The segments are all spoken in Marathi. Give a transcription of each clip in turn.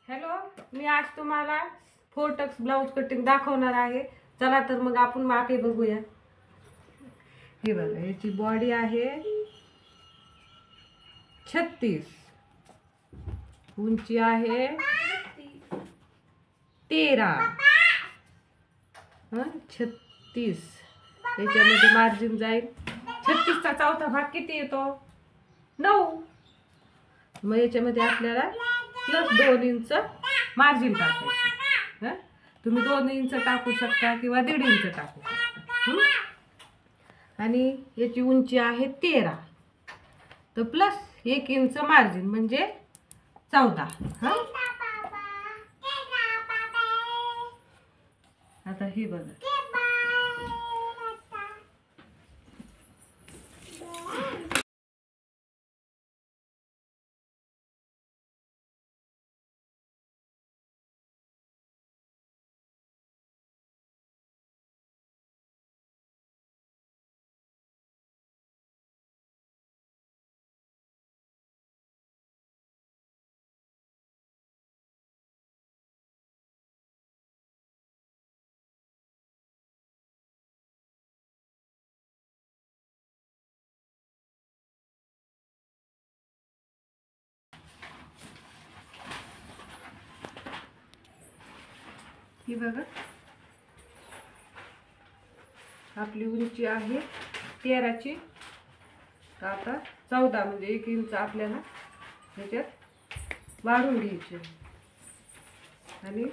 हॅलो, मी आज तुम्हाला 4 टक्स ब्लाऊज कटिंग दाखवणार आहे. चला तर मग आपण मापे बघूया. हे बघा, याची बॉडी आहे 36, उंची आहे 13, 36. याच्यामध्ये मार्जिन जाईल 36चा चौथा भाग किती येतो? 9. मग याच्यामध्ये आपल्याला +2 इंच मार्जिन टाकायचं. तुम्ही 2 इंच टाकू शकता किंवा 1.5 इंच टाकू शकता. आणि याची उंची आहे 13, तर +1 इंच मार्जिन म्हणजे 14. आता हे बघा, ही बघा, आपली उंची आहे 13ची. तर आता 14 म्हणजे 1 इंच आपल्याला ह्याच्यात वाढून घ्यायचे. आणि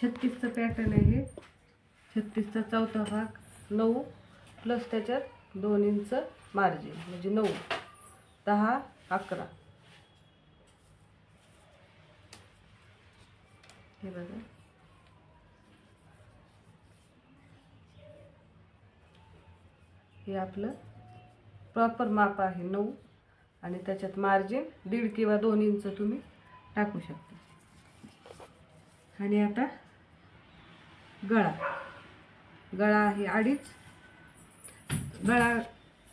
36चं पॅटर्न आहे. 36चा चौथा भाग 9 प्लस त्याच्यात 2 इंच मार्जिन म्हणजे 9, 10, 11. हे बघा, हे आपलं प्रॉपर माप आहे 9. आणि त्याच्यात मार्जिन 1.5 किंवा 2 इंच तुम्ही टाकू शकता. आणि आता गळा आहे 2.5.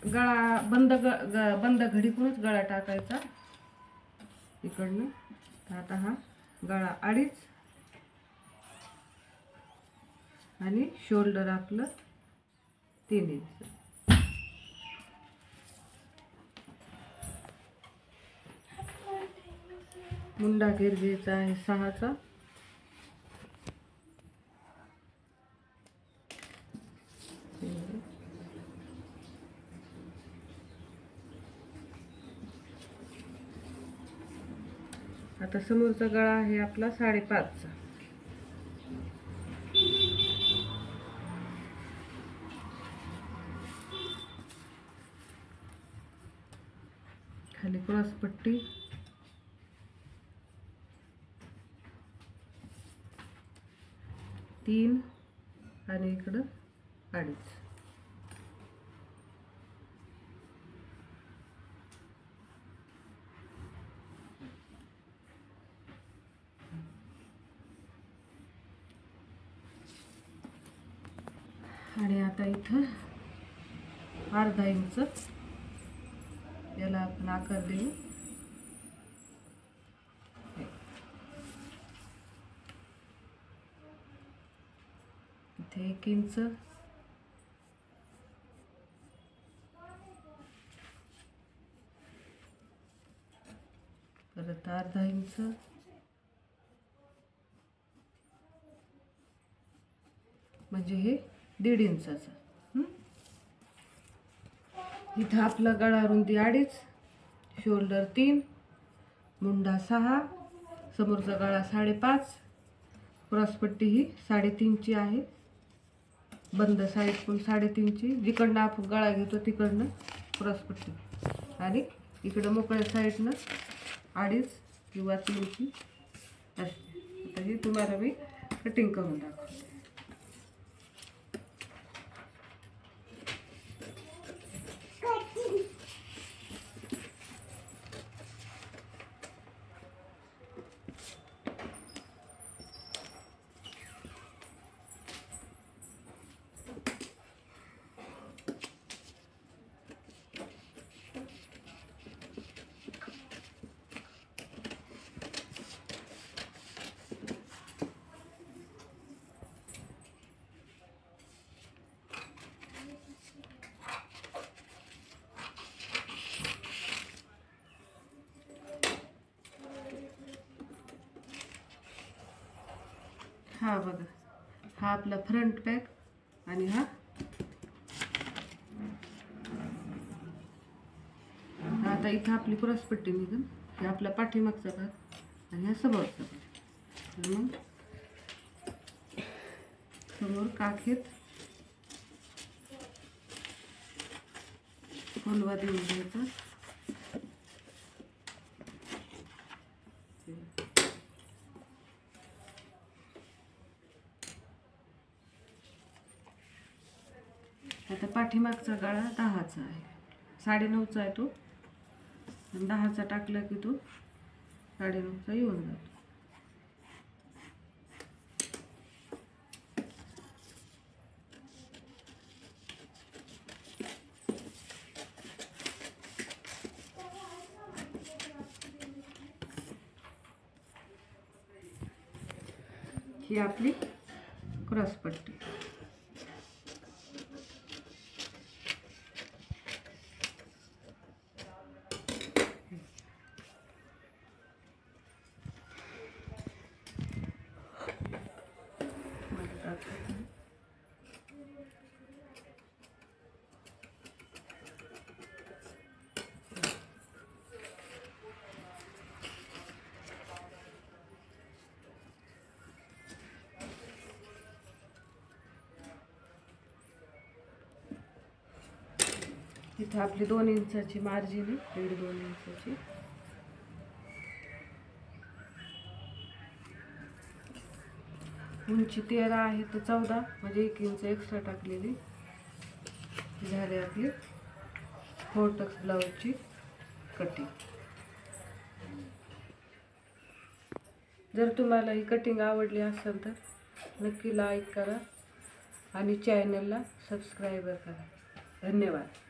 गळा बंद घडीतूनच गळा टाकायचा इकडनं. तर आता हा गळा 2.5 आणि शोल्डर आपलं 3 इंच. मुंडा घेर घ्यायचा आहे 6चा. आता समोरचा गळा आहे आपला 5.5चा. खाली क्रॉस पट्टी, तीन आणि इकडं 2.5. आणि आता इथं अर्धा इंच याला आपण आकार देऊ. इथे 1 इंच, परत अर्धा इंच, म्हणजे हे 1.5 इंचाचं. इथं आपला गळा रुंदी 2.5, शोल्डर 3, मुंडा 6, समोरचा गळा 5.5, क्रॉसपट्टी ही 3.5ची आहे. बंद साईड पण 3.5ची. जिकडनं आपण गळा घेतो तिकडनं क्रॉसपट्टी. आणि इकडं मोकळ्या साईडनं 2.5 किंवा 3ची असते. आता हे तुम्हाला मी कटिंग करून दाखवते. हा बघा, हा आपला फ्रंट पॅक आणि हा आता इथं आपली क्रॉसपट्टी निघून हे आपला पाठीमागचा भाग आणि हा समोरचा भाग. मग समोर काखेत फुलवा देऊन घ्यायचा. आता पाठीमागचा गळा 10चा आहे, 9.5चा आहे तो, आणि 10चा टाकला की तो 9.5चा येऊन जातो. ही आपली क्रॉसपट्टी. इथं आपली 2 इंचाची मार्जिन आहे, 1.5-2 इंचाची. उंची 13 आहे तर 14 म्हणजे 1 इंच एक्स्ट्रा टाकलेली झाली आपली 4 टक्स ब्लाऊजची कटिंग. जर तुम्हाला ही कटिंग आवडली असेल तर नक्की लाईक करा आणि चॅनलला सबस्क्राईब करा. धन्यवाद.